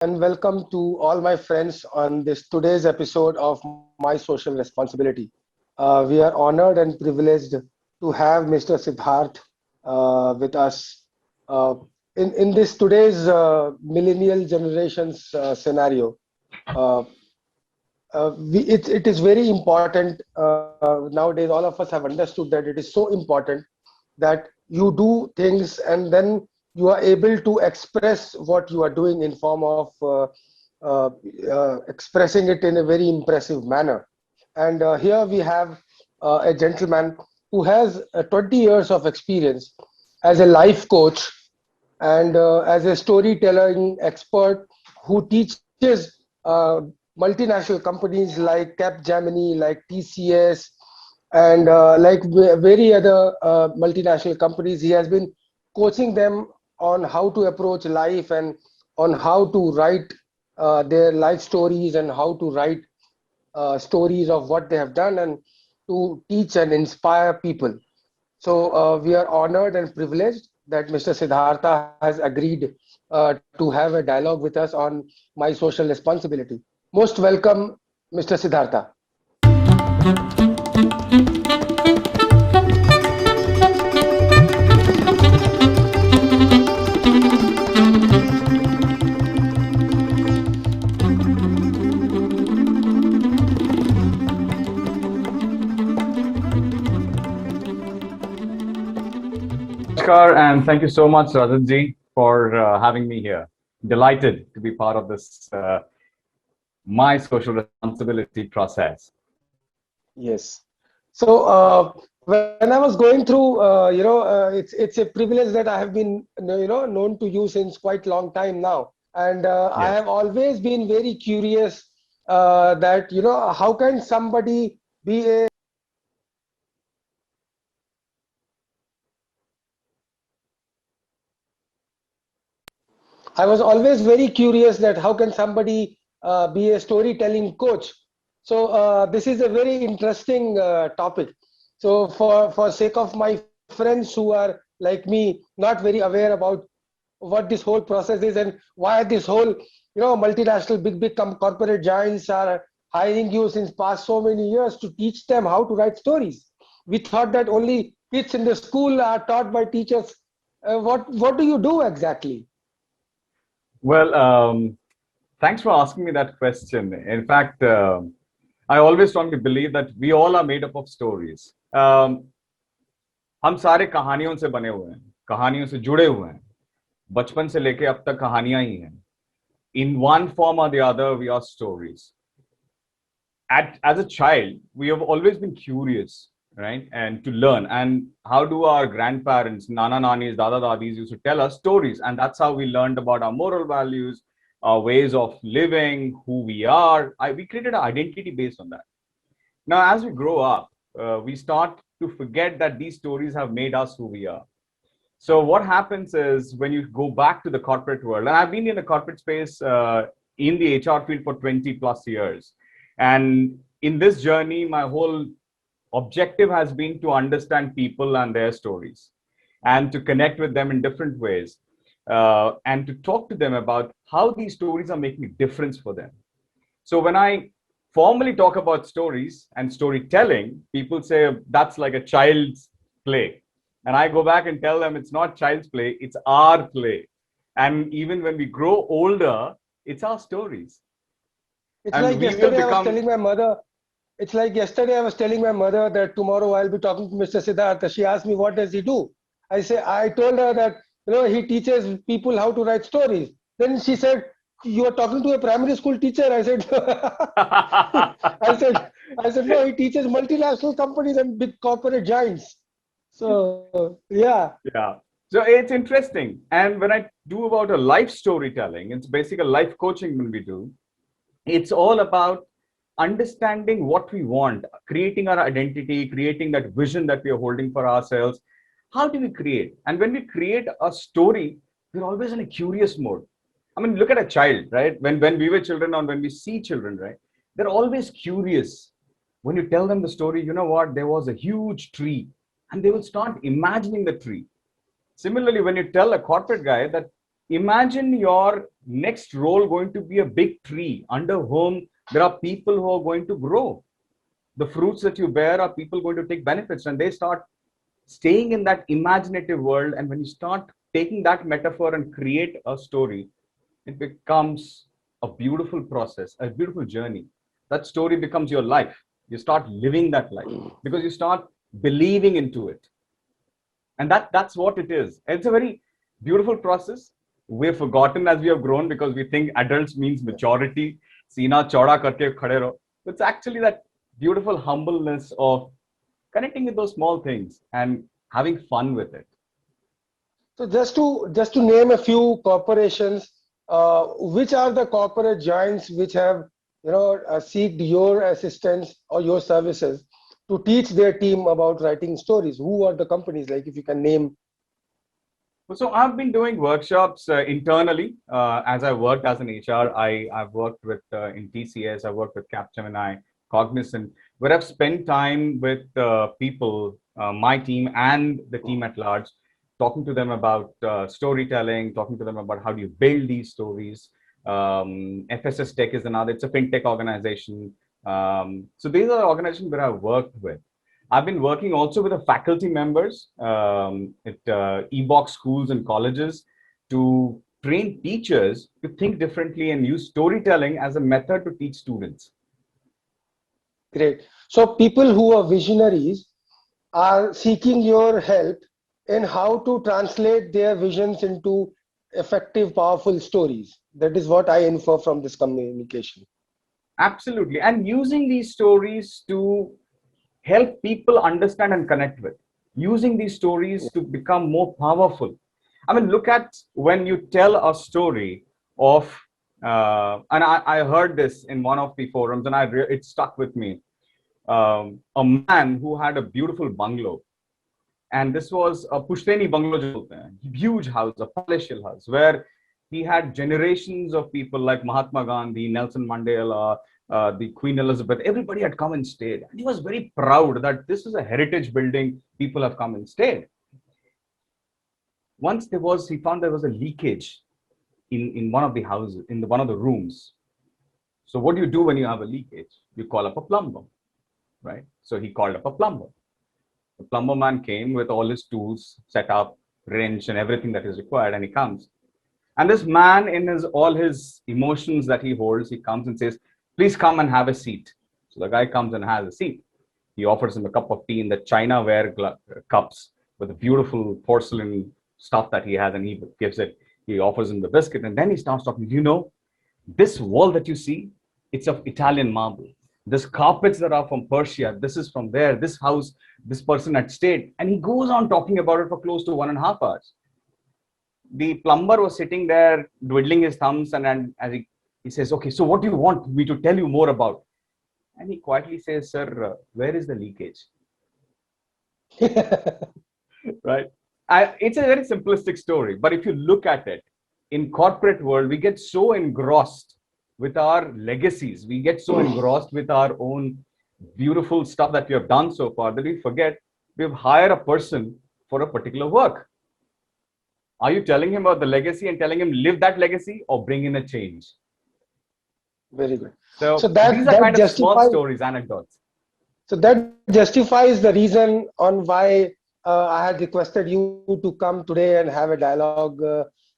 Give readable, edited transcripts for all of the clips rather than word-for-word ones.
and welcome to all my friends on this today's episode of My Social Responsibility. We are honored and privileged to have Mr. Siddharth with us uh, in this today's millennial generations scenario. Uh, it is very important nowadays. All of us have understood that it is so important that you do things and then you are able to express what you are doing in form of uh, expressing it in a very impressive manner. And here we have a gentleman who has 20 years of experience as a life coach and as a storytelling expert who teaches multinational companies like Capgemini, like TCS, and like very other multinational companies. He has been coaching them on how to approach life and on how to write their life stories and how to write stories of what they have done and to teach and inspire people. So we are honored and privileged that Mr. Siddhartha has agreed to have a dialogue with us on my social responsibility. Most welcome, Mr. Siddhartha. Namaskar, and thank you so much, Rajat for having me here. Delighted to be part of this my social responsibility process. Yes. So when I was going through, it's a privilege that I have been, known to you since quite long time now, and I Yes. have always been very curious that how can somebody be a I was always very curious that how can somebody be a storytelling coach. So this is a very interesting topic. So for sake of my friends who are like me, not very aware about what this whole process is and why this whole multinational big corporate giants are hiring you since past so many years to teach them how to write stories. We thought that only kids in the school are taught by teachers. What do you do exactly? Well, thanks for asking me that question. In fact, I always strongly believe that we all are made up of stories. हम सारे कहानियों से बने हुए हैं, कहानियों से जुड़े हुए हैं, बचपन से लेके अब तक कहानियां ही हैं. In one form or the other, we are stories. As a child, we have always been curious, right? And to learn. And how do our grandparents, Nana Nanis, Dada Dadis used to tell us stories? And that's how we learned about our moral values, our ways of living, who we are. We created an identity based on that. Now, as we grow up, we start to forget that these stories have made us who we are. So what happens is when you go back to the corporate world, and I've been in the corporate space in the HR field for 20 plus years. And in this journey, my whole objective has been to understand people and their stories and to connect with them in different ways and to talk to them about how these stories are making a difference for them. So when I formally talk about stories and storytelling, people say that's like a child's play. And I go back and tell them it's not child's play, it's our play. And even when we grow older, it's our stories. It's And like we will yesterday I was become, telling my mother. It's like yesterday I was telling my mother that tomorrow I'll be talking to Mr. Siddhartha. She asked me what does he do. I told her that he teaches people how to write stories. Then she said, "You are talking to a primary school teacher." I said, I said, I said no. He teaches multinational companies and big corporate giants. So yeah, yeah. So it's interesting. And when I do about a life storytelling, it's basically a life coaching when we do. It's all about understanding what we want, creating our identity, creating that vision that we are holding for ourselves. How do we create? And when we create a story, we're always in a curious mode. I mean, look at a child, right? When we were children or when we see children, right? They're always curious. When you tell them the story, you know what? There was a huge tree, and they will start imagining the tree. Similarly, when you tell a corporate guy that imagine your next role going to be a big tree under whom there are people who are going to grow. The fruits that you bear are people going to take benefits, and they start staying in that imaginative world. And when you start taking that metaphor and create a story, it becomes a beautiful process, a beautiful journey. That story becomes your life. You start living that life because you start believing into it. And that's what it is. It's a very beautiful process. We've forgotten as we have grown because we think adults means maturity. Sina chauda karke khade raho. It's actually that beautiful humbleness of connecting with those small things and having fun with it. So just to name a few corporations, which are the corporate giants which have seeked your assistance or your services to teach their team about writing stories? Who are the companies? Like if you can name. So I've been doing workshops internally as I worked as an HR. I've worked with in TCS. I worked with Capgemini, Cognizant, where I've spent time with people, my team and the team at large, talking to them about storytelling, talking to them about how do you build these stories. FSS Tech is another. It's a fintech organization. So these are organizations where I've worked with. I've been working also with the faculty members at EBOX schools and colleges to train teachers to think differently and use storytelling as a method to teach students. Great. So people who are visionaries are seeking your help in how to translate their visions into effective, powerful stories. That is what I infer from this communication. Absolutely. And using these stories to help people understand and connect with, using these stories to become more powerful. I mean, look at when you tell a story of, and I heard this in one of the forums, and it stuck with me. A man who had a beautiful bungalow, and this was a Pushteni bungalow, huge house, a palatial house, where he had generations of people like Mahatma Gandhi, Nelson Mandela, the Queen Elizabeth. Everybody had come and stayed, and he was very proud that this is a heritage building. People have come and stayed. Once he found there was a leakage in one of the houses, in one of the rooms. So what do you do when you have a leakage? You call up a plumber, right? So he called up a plumber. The plumber man came with all his tools, set up, wrench, and everything that is required, and he comes. And this man, in all his emotions that he holds, he comes and says, "Please come and have a seat." So the guy comes and has a seat. He offers him a cup of tea in the Chinaware cups with a beautiful porcelain stuff that he has, and he gives it. He offers him the biscuit, and then he starts talking. You know, this wall that you see, it's of Italian marble. This carpets that are from Persia, this is from there. This house, this person had stayed. And he goes on talking about it for close to 1.5 hours. The plumber was sitting there twiddling his thumbs, and as he says, "Okay, so what do you want me to tell you more about?" And he quietly says, "Sir, where is the leakage?" Right? It's a very simplistic story, but if you look at it, in corporate world, we get so engrossed with our legacies. We get so engrossed with our own beautiful stuff that we have done so far that we forget we've hired a person for a particular work. Are you telling him about the legacy and telling him live that legacy, or bring in a change? Very good. So that these are that kind of small justifies. stories, anecdotes. So that justifies the reason on why I had requested you to come today and have a dialogue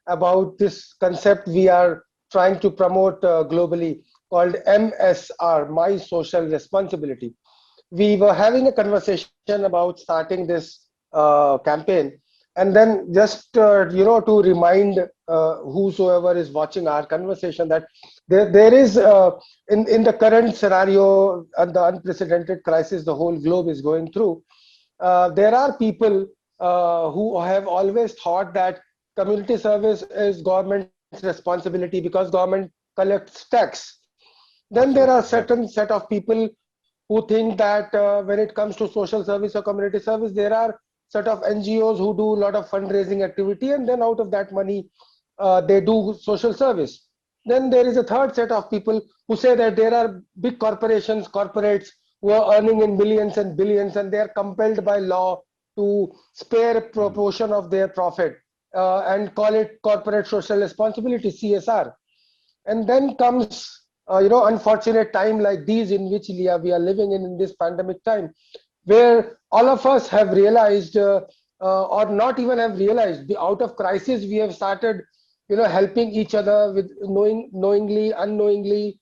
about this concept we are trying to promote globally, called MSR, My Social Responsibility. We were having a conversation about starting this campaign, and then just to remind whosoever is watching our conversation that there is in the current scenario and the unprecedented crisis the whole globe is going through, there are people who have always thought that community service is government's responsibility because government collects tax. Then there are certain set of people who think that when it comes to social service or community service, there are set of NGOs who do a lot of fundraising activity, and then out of that money, they do social service. Then there is a third set of people who say that there are big corporations, corporates who are earning in millions and billions, and they are compelled by law to spare a proportion of their profit and call it corporate social responsibility, CSR. And then comes, unfortunate time like these in which we are living in this pandemic time, where all of us have realized, or not even have realized, the out of crisis we have started, helping each other with knowingly, unknowingly.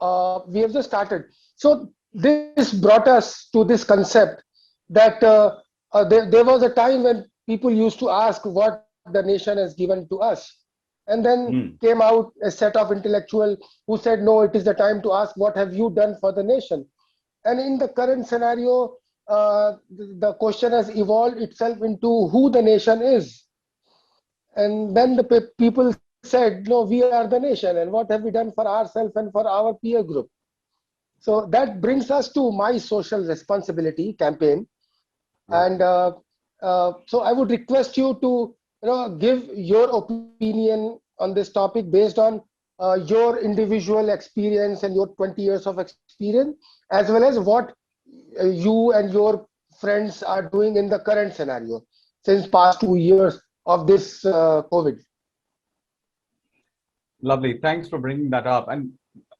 We have just started. So this brought us to this concept that there was a time when people used to ask what the nation has given to us. And then Hmm. came out a set of intellectual who said, no, it is the time to ask, what have you done for the nation? And in the current scenario, the question has evolved itself into who the nation is. And then the people said, no, we are the nation, and what have we done for ourselves and for our peer group? So that brings us to my social responsibility campaign. And Lovely. so I would request you to, give your opinion on this topic based on your individual experience and your 20 years of experience, as well as what you and your friends are doing in the current scenario since past 2 years of this COVID. Lovely. Thanks for bringing that up. And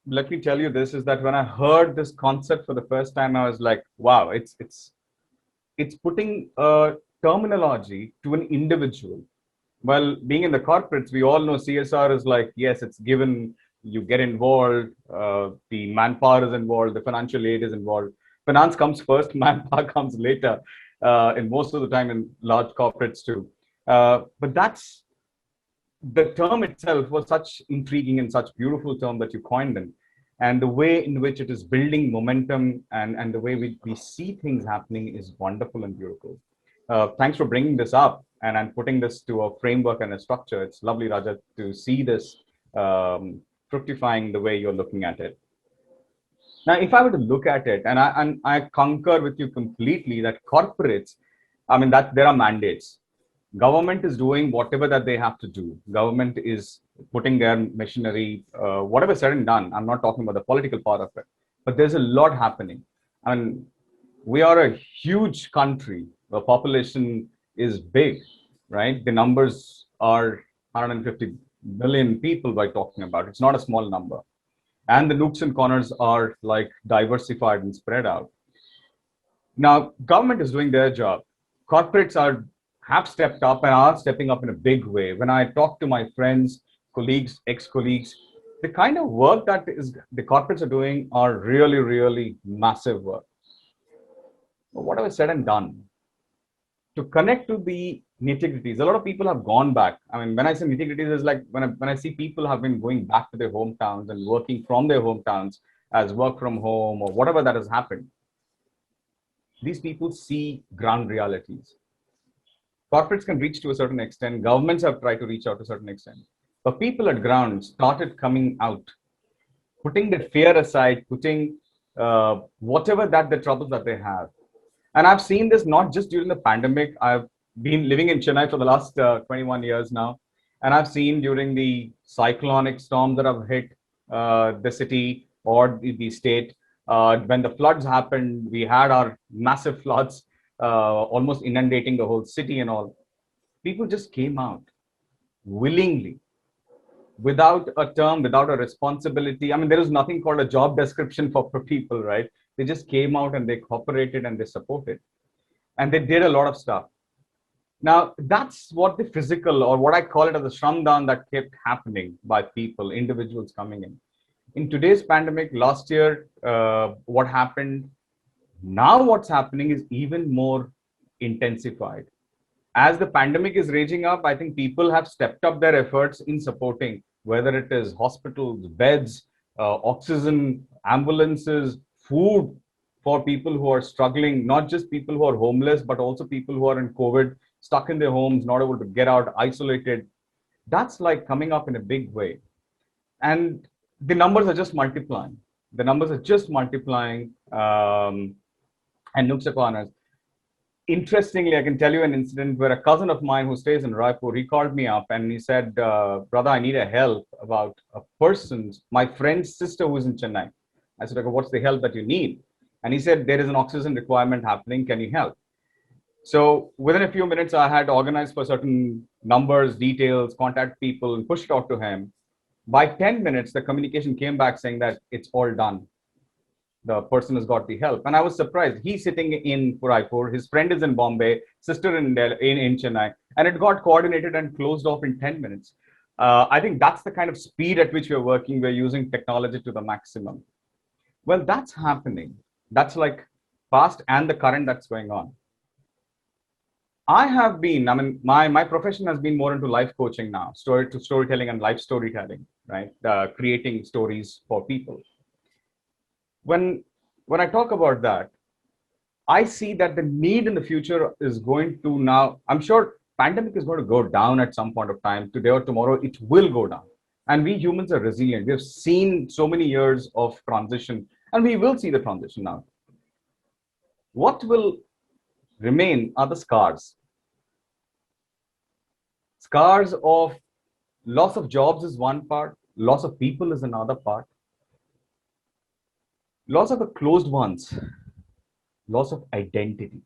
let me tell you this is that when I heard this concept for the first time, I was like, wow, it's putting a terminology to an individual. Well, being in the corporates, we all know CSR is like, yes, it's given, you get involved, the manpower is involved, the financial aid is involved. Finance comes first, manpower comes later, in most of the time in large corporates too. But that's the term itself was such intriguing and such beautiful term that you coined in, and the way in which it is building momentum and the way we see things happening is wonderful and beautiful. Thanks for bringing this up and putting this to a framework and a structure. It's lovely, Rajat, to see this fructifying the way you're looking at it. Now, if I were to look at it, and I concur with you completely that corporates, I mean that there are mandates. Government is doing whatever that they have to do. Government is putting their machinery, whatever said and done. I'm not talking about the political part of it, but there's a lot happening. And we are a huge country. The population is big, right? The numbers are 150 million people by talking about. It's not a small number, and the nooks and corners are like diversified and spread out. Now, government is doing their job. Corporates are have stepped up and are stepping up in a big way. When I talk to my friends, colleagues, ex-colleagues, the kind of work that is the corporates are doing are really, really massive work. But whatever said and done, to connect to the nitty-gritties, a lot of people have gone back. I mean, when I say nitty-gritties, it's like when I see people have been going back to their hometowns and working from their hometowns as work from home or whatever that has happened. These people see ground realities. Corporates can reach to a certain extent. Governments have tried to reach out to a certain extent. But people at ground started coming out, putting the fear aside, putting whatever that the troubles that they have. And I've seen this not just during the pandemic. I've been living in Chennai for the last 21 years now. And I've seen during the cyclonic storms that have hit the city or the state. When the floods happened, we had our massive floods almost inundating the whole city and all. People just came out willingly, without a term, without a responsibility. I mean, there is nothing called a job description for people, right? They just came out and they cooperated and they supported. And they did a lot of stuff. Now, that's what the physical, or what I call it as a shramdan, that kept happening by people, individuals coming in. In today's pandemic, last year, what happened, now what's happening is even more intensified. As the pandemic is raging up, I think people have stepped up their efforts in supporting, whether it is hospitals, beds, oxygen, ambulances, food for people who are struggling, not just people who are homeless, but also people who are in COVID, stuck in their homes, not able to get out, isolated. That's like coming up in a big way. And the numbers are just multiplying. The numbers are just multiplying. And nooks and corners. Interestingly, I can tell you an incident where a cousin of mine who stays in Raipur, he called me up and he said, brother, I need a help about a person's, my friend's sister who's in Chennai. I said, okay, what's the help that you need? And he said, there is an oxygen requirement happening. Can you help? So within a few minutes, I had organized for certain numbers, details, contact people, and pushed it out to him. By 10 minutes, the communication came back saying that it's all done. The person has got the help. And I was surprised. He's sitting in Puraipur, his friend is in Bombay, sister in Chennai, and it got coordinated and closed off in 10 minutes. I think that's the kind of speed at which we're working. We're using technology to the maximum. Well, that's happening. That's like past and the current that's going on. My profession has been more into life coaching now, storytelling and life storytelling, right? Creating stories for people. When I talk about that, I see that the need in the future is going to now, I'm sure pandemic is going to go down at some point of time. Today or tomorrow, it will go down. And we humans are resilient. We have seen so many years of transition, and we will see the transition now. What will remain are the scars. Scars of loss of jobs is one part, loss of people is another part. Loss of the closed ones, loss of identity.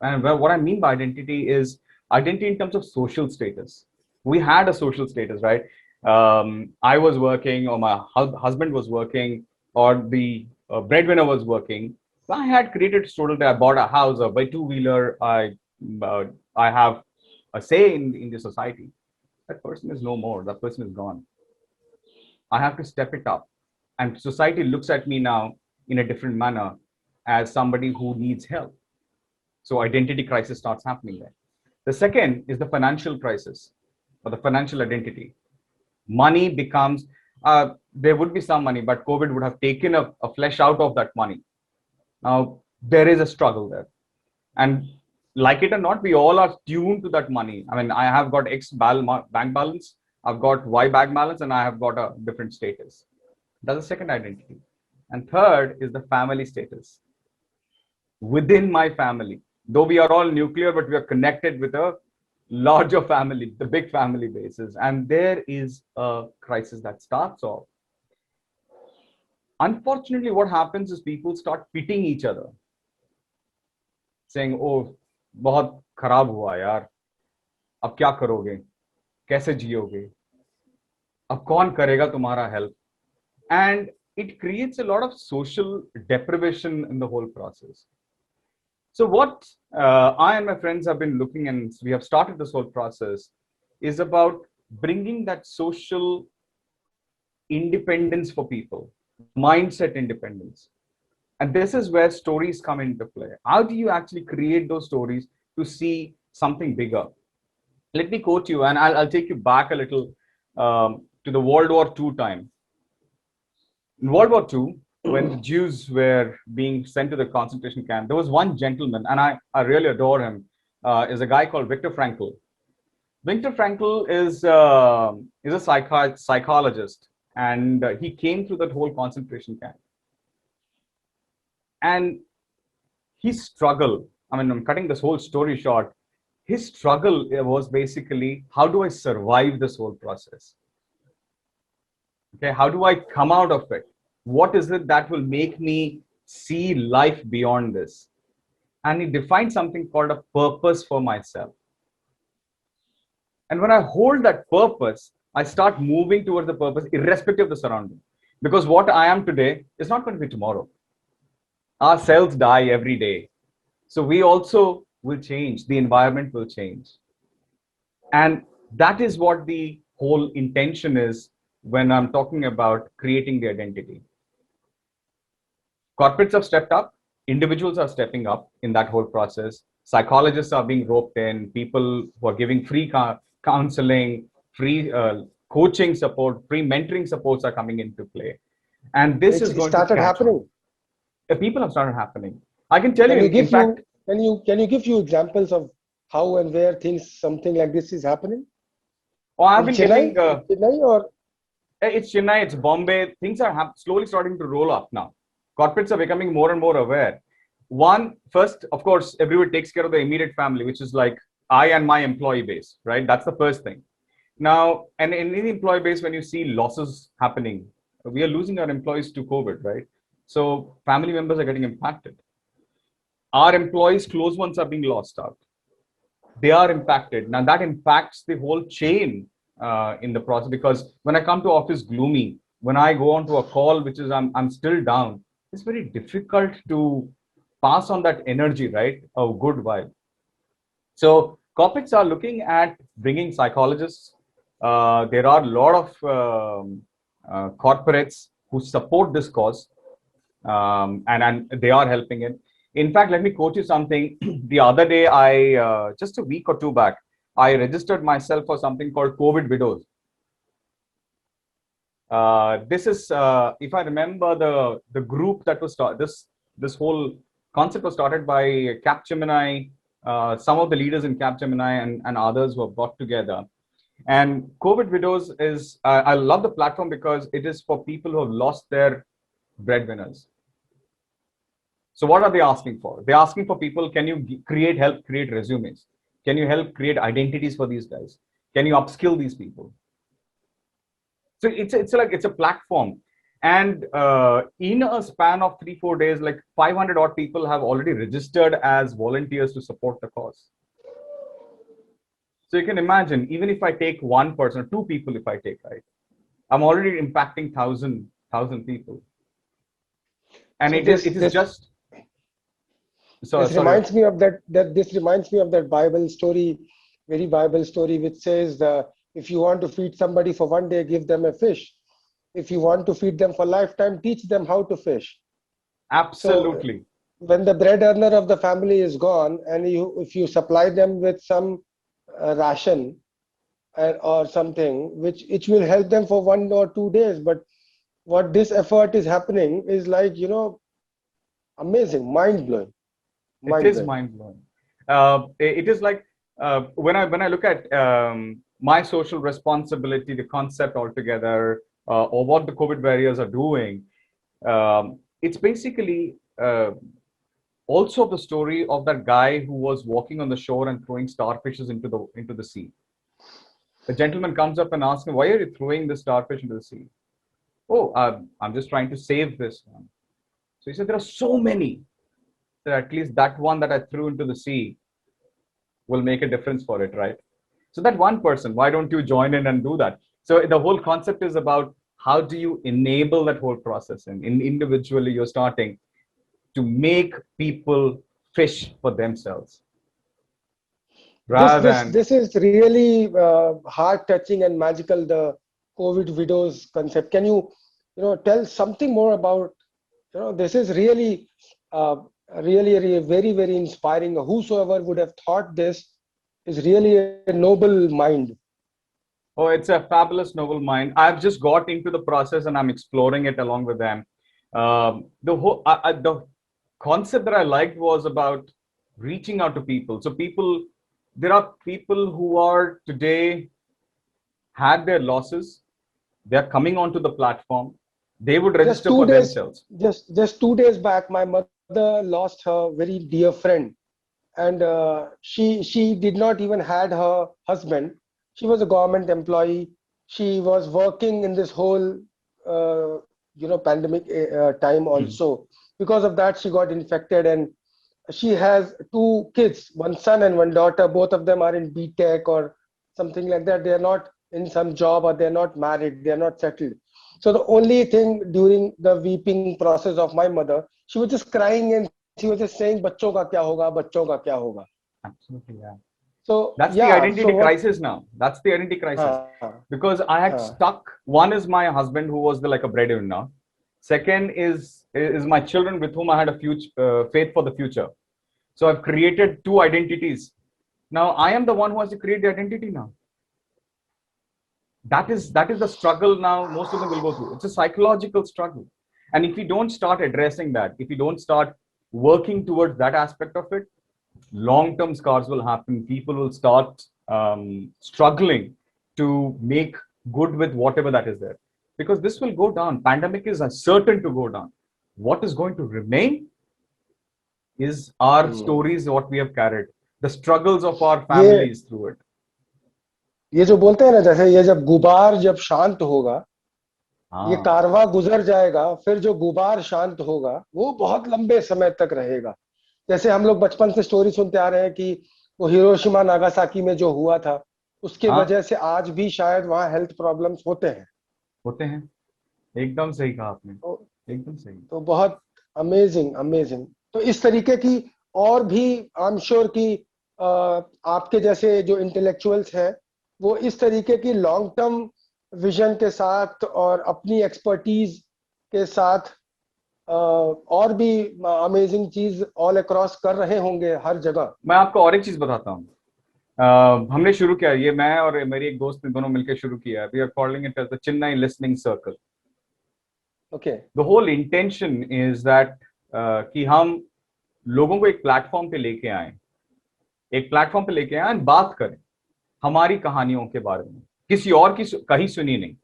And what I mean by identity is identity in terms of social status. We had a social status, right? I was working, or my husband was working, or the breadwinner was working. So I had created total. I bought a house, a by two-wheeler. I have a say in the society. That person is no more. That person is gone. I have to step it up, and society looks at me now in a different manner as somebody who needs help. So identity crisis starts happening there. The second is the financial crisis or the financial identity. Money becomes, there would be some money, but COVID would have taken a flesh out of that money. Now, there is a struggle there. And like it or not, we all are tuned to that money. I mean, I have got bank balance, I've got Y bank balance, and I have got a different status. That's the second identity. And third is the family status. Within my family, though we are all nuclear, but we are connected with a larger family, the big family basis. And there is a crisis that starts off. Unfortunately, what happens is people start pitting each other, saying, oh, बहुत खराब हुआ यार, अब क्या करोगे, कैसे जियोगे, अब कौन करेगा तुम्हारा help? And it creates a lot of social deprivation in the whole process. So what I and my friends have been looking, and we have started this whole process, is about bringing that social independence for people, mindset independence. And this is where stories come into play. How do you actually create those stories to see something bigger? Let me quote you, and I'll take you back a little to the World War II time. In World War II, when the Jews were being sent to the concentration camp, there was one gentleman, and I really adore him, is a guy called Viktor Frankl. Viktor Frankl is a psychologist, and he came through that whole concentration camp. And his struggle, I mean, I'm cutting this whole story short, his struggle was basically, how do I survive this whole process? Okay, how do I come out of it? What is it that will make me see life beyond this? And he defined something called a purpose for myself. And when I hold that purpose, I start moving towards the purpose irrespective of the surrounding. Because what I am today is not going to be tomorrow. Our cells die every day. So we also will change. The environment will change. And that is what the whole intention is when I'm talking about creating the identity. Corporates have stepped up, individuals are stepping up in that whole process. Psychologists are being roped in, people who are giving free counseling, free coaching support, free mentoring supports are coming into play. And this is going started to happening. People have started happening. I can tell Can you, you give in fact, can you give few examples of how and where something like this is happening? oh, I've In been Chennai, getting Chennai or it's Chennai, it's Bombay. Things are slowly starting to roll up now. Corporates are becoming more and more aware. One, first, of course, everybody takes care of the immediate family, which is like I and my employee base, right? That's the first thing. Now, and in the employee base, when you see losses happening, we are losing our employees to COVID, right? So family members are getting impacted. our employees, close ones are being lost out. They are impacted. Now that impacts the whole chain in the process, because when I come to office gloomy, when I go on to a call, which is I'm still down, it's very difficult to pass on that energy, right? A good vibe. So corporates are looking at bringing psychologists. There are a lot of corporates who support this cause, and they are helping it. In fact, let me quote you something. The other day, just a week or two back, I registered myself for something called COVID Widows. This is, if I remember, the group that was started. This whole concept was started by Capgemini. Some of the leaders in Capgemini and others who have got together. And COVID Widows is, I love the platform because it is for people who have lost their breadwinners. So what are they asking for? They're asking for people, can you help create resumes? Can you help create identities for these guys? Can you upskill these people? So it's a platform. And in a span of 3-4 days, like 500 odd people have already registered as volunteers to support the cause. So you can imagine, even if I take one person, 2 people, if I take, right, I'm already impacting 1,000 people. And so it is just. So, this reminds me of this reminds me of that Bible story, very Bible story, which says, if you want to feed somebody for one day, give them a fish. If you want to feed them for lifetime, teach them how to fish. Absolutely. So, when the bread earner of the family is gone, and if you supply them with some ration or something, which will help them for 1 or 2 days, but what this effort is happening is like, amazing, mind-blowing. It is mind-blowing. It is like when I look at my social responsibility, the concept altogether, or what the COVID barriers are doing, it's basically also the story of that guy who was walking on the shore and throwing starfishes into the sea. The gentleman comes up and asks him, "Why are you throwing the starfish into the sea?" "Oh, I'm just trying to save this one." So he said, "There are so many that at least that one that I threw into the sea will make a difference for it, right?" So that one person, why don't you join in and do that? So the whole concept is about how do you enable that whole process, and individually you're starting to make people fish for themselves. This is really heart-touching and magical, the COVID Widows concept. Can you tell something more about, this is really really very, very inspiring. Whosoever would have thought this is really a noble mind. Oh, it's a fabulous noble mind. I've just got into the process and I'm exploring it along with them. The concept that I liked was about reaching out to people. So there are people who are today had their losses. They're coming onto the platform. They would register for themselves. Just 2 days back, my mother lost her very dear friend, and she did not even had her husband. She was a government employee. She was working in this whole pandemic time also. Because of that, she got infected, and she has 2 kids, one son and one daughter. Both of them are in BTech or something like that. They are not in some job, or they're not married, they're not settled. So the only thing during the weeping process of my mother, she was just crying and she was just saying, "Bachcho ka kya hoga, bachcho ka kya hoga." Absolutely, yeah. So that's the identity crisis now. That's the identity crisis. Because I had stuck. One is my husband, who was like a breadwinner. Second is my children, with whom I had a faith for the future. So I've created 2 identities. Now I am the one who has to create the identity now. That is the struggle now most of them will go through. It's a psychological struggle. And if we don't start addressing that, if we don't start working towards that aspect of it, long-term scars will happen. People will start struggling to make good with whatever that is there. Because this will go down. Pandemic is certain to go down. What is going to remain is our stories, what we have carried, the struggles of our families through it. ये जो बोलते हैं ना, जैसे ये जब गुबार जब शांत होगा, ये कारवा गुजर जाएगा, फिर जो गुबार शांत होगा वो बहुत लंबे समय तक रहेगा. जैसे हम लोग बचपन से स्टोरी सुनते आ रहे हैं कि वो हिरोशिमा नागासाकी में जो हुआ था, उसके हाँ, वजह से आज भी शायद वहाँ हेल्थ प्रॉब्लम्स होते हैं। होते हैं। एकदम सही कहा आपने। तो, एकदम सही। तो बहुत अमेजिंग अमेजिंग। तो इस तरीके की और भी आई एम श्योर कि आपके जैसे जो इंटेलेक्चुअल्स हैं वो इस तरीके की लॉन्ग टर्म विजन के साथ और अपनी एक्सपर्टीज के साथ और भी अमेजिंग चीज ऑल अक्रॉस कर रहे होंगे हर जगह। मैं आपको और एक चीज बताता हूँ। हमने शुरू किया, ये मैं और मेरी एक दोस्त ने दोनों मिलकर शुरू किया। We are calling it as the Chennai listening circle. Okay. The whole intention is that कि हम लोगों को एक प्लेटफॉर्म पे लेके आए, एक प्लेटफॉर्म पे लेके आए, बात करें हमारी कहानियों के बारे में, किसी और की कहीं सुनी नहीं।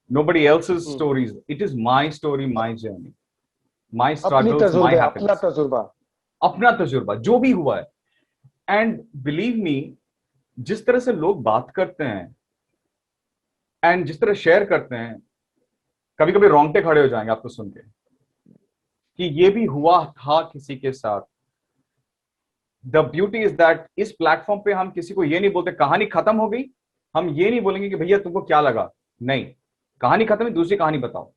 Nobody else's stories. It is my story, my journey, my अपनी struggles, my तजुर्बे, अपना happiness. तजुर्बा। अपना तजुर्बा जो भी हुआ है। एंड बिलीव मी, जिस तरह से लोग बात करते हैं एंड जिस तरह शेयर करते हैं, कभी कभी रोंगटे खड़े हो जाएंगे आपको सुन के कि ये भी हुआ था किसी के साथ। द ब्यूटी इज दैट इस प्लेटफॉर्म पे हम किसी को ये नहीं बोलते कहानी खत्म हो गई। हम ये नहीं बोलेंगे कि भैया तुमको क्या लगा। नहीं, कहानी खत्म है, दूसरी कहानी बताओ।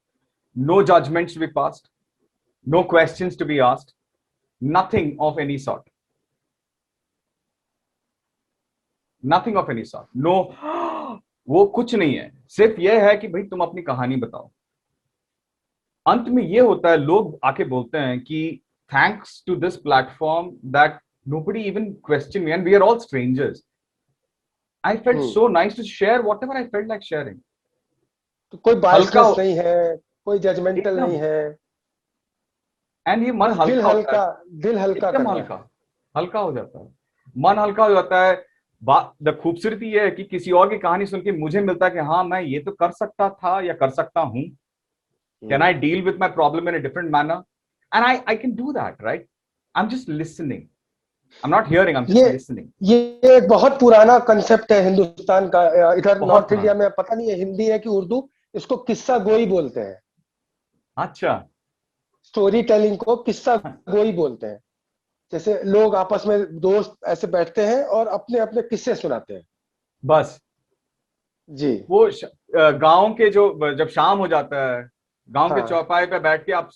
No judgements to be passed, no questions to be asked, nothing of any sort, nothing of any sort, no. वो कुछ नहीं है, सिर्फ यह है कि भाई तुम अपनी कहानी बताओ। अंत में ये होता है, लोग आके बोलते हैं कि thanks to this platform that nobody even questioned me and we are all strangers. I felt so nice to share whatever I felt like sharing. तो कोई हल्का बायसनेस नहीं है, कोई जजमेंटल नहीं एकदम। है, एंड ये मन बस दिल हल्का होता है। हल्का, दिल हल्का एकदम करना हल्का, है। हल्का हो जाता है, मन हल्का हो जाता है। बात, द खूबसूरती ये है कि किसी और की कहानी सुन के मुझे मिलता है कि हाँ मैं ये तो कर सकता था या कर सकता हूं। Can I deal with my problem in a different manner, and I can do that, right? I am just listening, I am not hearing, I am ये जस्ट लिसनिंग। ये एक बहुत पुराना कंसेप्ट है हिंदुस्तान का। इधर बहुत नॉर्थ इंडिया पुराना। में पता नहीं है हिंदी है कि उर्दू, इसको किस्सा गोई बोलते हैं। अच्छा। स्टोरी टेलिंग को किस्सा गोई बोलते हैं। जैसे लोग आपस में दोस्त ऐसे बैठते हैं और अपने अपने किस्से सुनाते हैं। बस जी। वो गांव के जो, जब शाम हो जाता है, गांव के हाँ। चौपाए पे बैठ के आप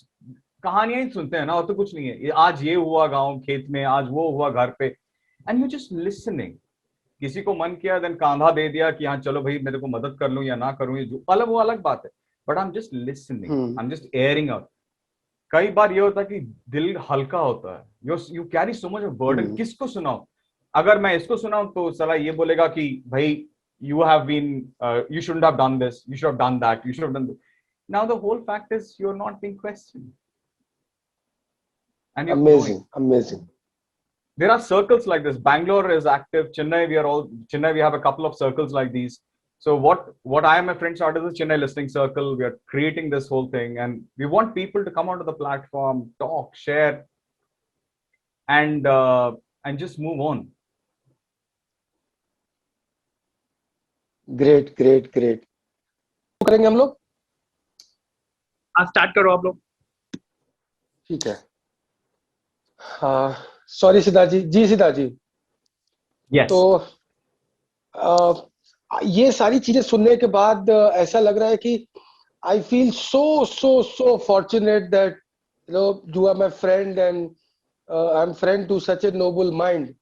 कहानियां ही सुनते हैं ना, और तो कुछ नहीं है। आज ये हुआ गांव खेत में, आज वो हुआ घर पे, एंड यू जस्ट लिसनिंग। किसी को मन किया देन कांधा दे दिया कि हाँ चलो भाई मेरे को मदद कर लूं या ना करूं, ये जो अलग, वो अलग बात है। But I am just listening, hmm. I am just airing out. कई बार ये होता है कि दिल हल्का होता है, you carry so much of burden. Hmm. किसको सुनाऊं? अगर मैं इसको सुनाऊं तो साला ये बोलेगा कि भाई you have been you shouldn't have done this, you should have done that, you should have done this. Now the whole fact is you're not being questioned and you're flowing. Amazing amazing. There are circles like this. Bangalore is active. Chennai, we have a couple of circles like these. So what I and my friends started is a Chennai listening circle. We are creating this whole thing, and we want people to come onto the platform, talk, share, and just move on. Great great great. करेंगे हम लोग। हाँ, start करो आप लोग। ठीक है। Sorry Siddharth जी, जी सिद्धार्थ जी। Yes. तो ये सारी चीजें सुनने के बाद ऐसा लग रहा है कि I feel so fortunate that you are my friend, and I'm friend to such a noble mind,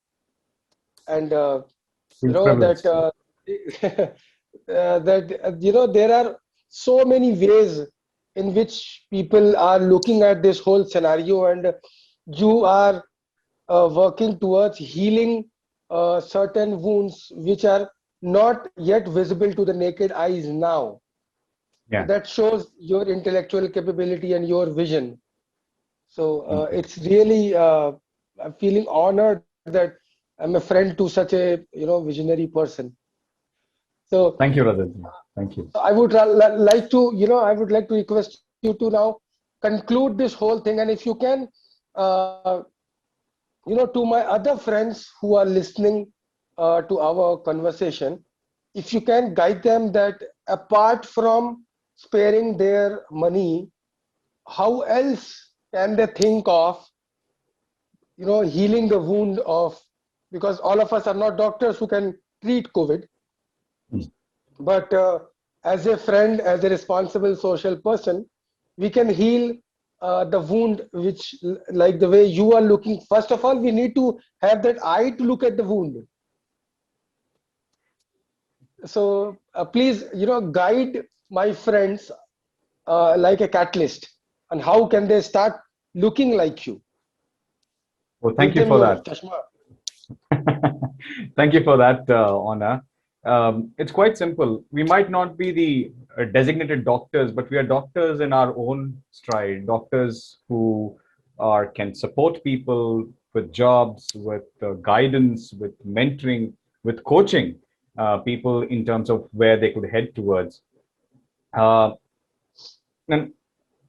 and Feel privileged. that there are so many ways in which people are looking at this whole scenario, and you are working towards healing certain wounds which are not yet visible to the naked eyes now. Yeah. That shows your intellectual capability and your vision. So it's really I'm feeling honored that I'm a friend to such a visionary person. So Thank you, Rajat. Thank you. I would like to I would like to request you to now conclude this whole thing, and if you can to my other friends who are listening to our conversation, if you can guide them that apart from sparing their money, how else can they think of healing the wound of, because all of us are not doctors who can treat COVID, but as a friend, as a responsible social person, we can heal the wound, which, like the way you are looking. First of all, we need to have that eye to look at the wound. So please, guide my friends like a catalyst, and how can they start looking like you? Well, Give thank you them for your that. chashma. Thank you for that, Anna. It's quite simple. We might not be the designated doctors, but we are doctors in our own stride. Doctors who can support people with jobs, with guidance, with mentoring, with coaching people in terms of where they could head towards. Uh, and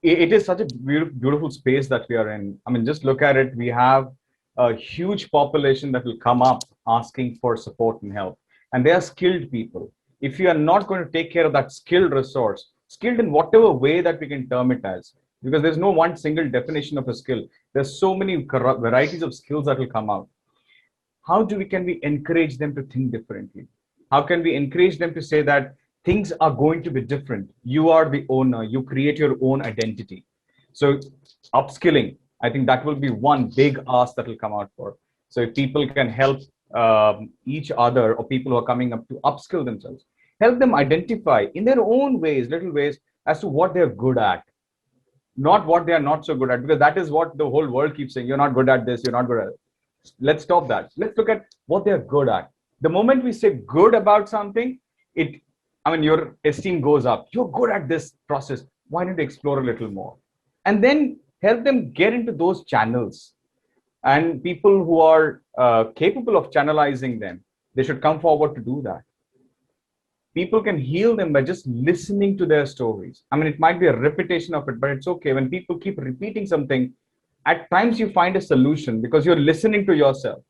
it is such a beautiful space that we are in. I mean, just look at it. We have a huge population that will come up asking for support and help. And they are skilled people. If you are not going to take care of that skilled resource, skilled in whatever way that we can term it as, because there's no one single definition of a skill. There's so many varieties of skills that will come out. How can we encourage them to think differently? How can we encourage them to say that things are going to be different? You are the owner, you create your own identity. So upskilling, I think that will be one big ask that will come out for. So if people can help each other, or people who are coming up to upskill themselves, help them identify in their own ways, little ways, as to what they're good at, not what they are not so good at, because that is what the whole world keeps saying. You're not good at this, you're not good at it. Let's stop that. Let's look at what they're good at. The moment we say good about something, your esteem goes up. You're good at this process. Why don't you explore a little more? And then help them get into those channels. And people who are capable of channelizing them, they should come forward to do that. People can heal them by just listening to their stories. I mean, it might be a repetition of it, but it's okay. When people keep repeating something, at times you find a solution because you're listening to yourself.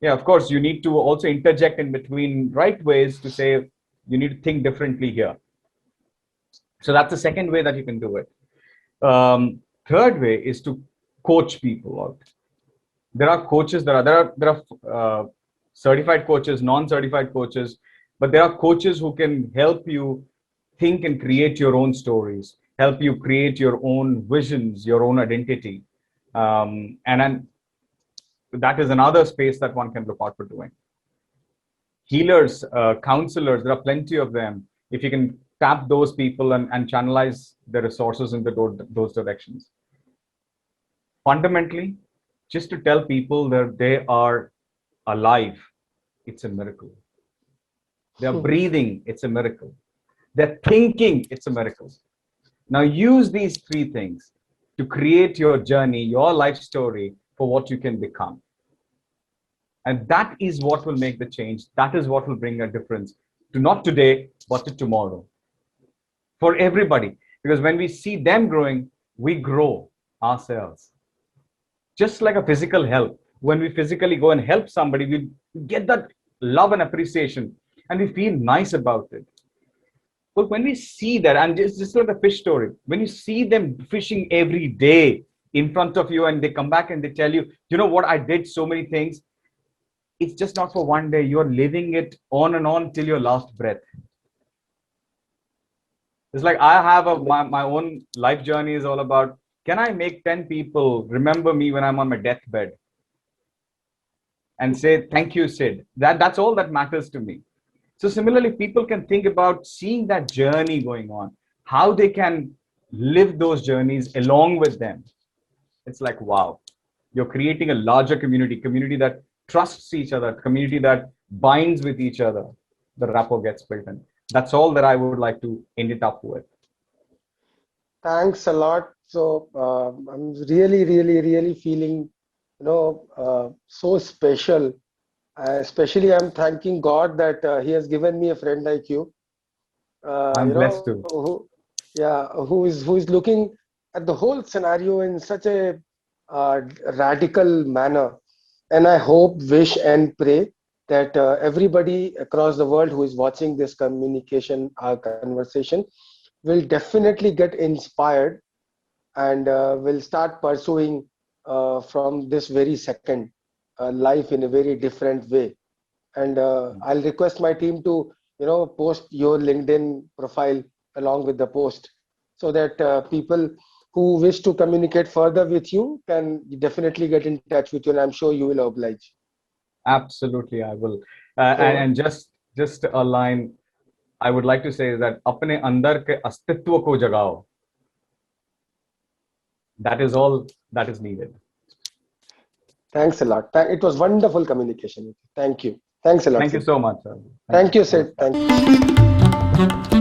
Yeah, of course, you need to also interject in between right ways to say, you need to think differently here. So that's the second way that you can do it. Third way is to coach people out. There are coaches, there are certified coaches, non-certified coaches, but there are coaches who can help you think and create your own stories, help you create your own visions, your own identity. And that is another space that one can look out for doing. Healers, counselors, there are plenty of them. If you can tap those people and channelize the resources into those directions. Fundamentally, just to tell people that they are alive, it's a miracle. They're breathing, it's a miracle. They're thinking, it's a miracle. Now use these three things to create your journey, your life story for what you can become. And that is what will make the change. That is what will bring a difference to not today, but to tomorrow. For everybody. Because when we see them growing, we grow ourselves. Just like a physical help. When we physically go and help somebody, we get that love and appreciation, and we feel nice about it. But when we see that, and just like the fish story, when you see them fishing every day in front of you, and they come back and they tell you, you know what, I did so many things. It's just not for one day. You're living it on and on till your last breath. It's like I have my own life journey is all about, can I make 10 people remember me when I'm on my deathbed and say, thank you, Sid. That's all that matters to me. So similarly, people can think about seeing that journey going on, how they can live those journeys along with them. It's like, wow, you're creating a larger community that trusts each other, community that binds with each other. The rapport gets built in. That's all that I would like to end it up with. Thanks a lot. So I'm really feeling, so special. Especially, I'm thanking God that He has given me a friend like you. I'm blessed too. Who is looking at the whole scenario in such a radical manner. And I hope, wish, and pray that everybody across the world who is watching this conversation will definitely get inspired and will start pursuing from this very second life in a very different way. And I'll request my team to, post your LinkedIn profile along with the post so that people who wish to communicate further with you can definitely get in touch with you, and I'm sure you will oblige. Absolutely, I will. So, And just a line I would like to say is that अपने अंदर के अस्तित्व को जगाओ. That is all that is needed. thanks a lot. It was wonderful communication. Thank you. Thanks a lot, Thank you Sid. so much, sir. Thank you, Namaskar. Sid. Thank you.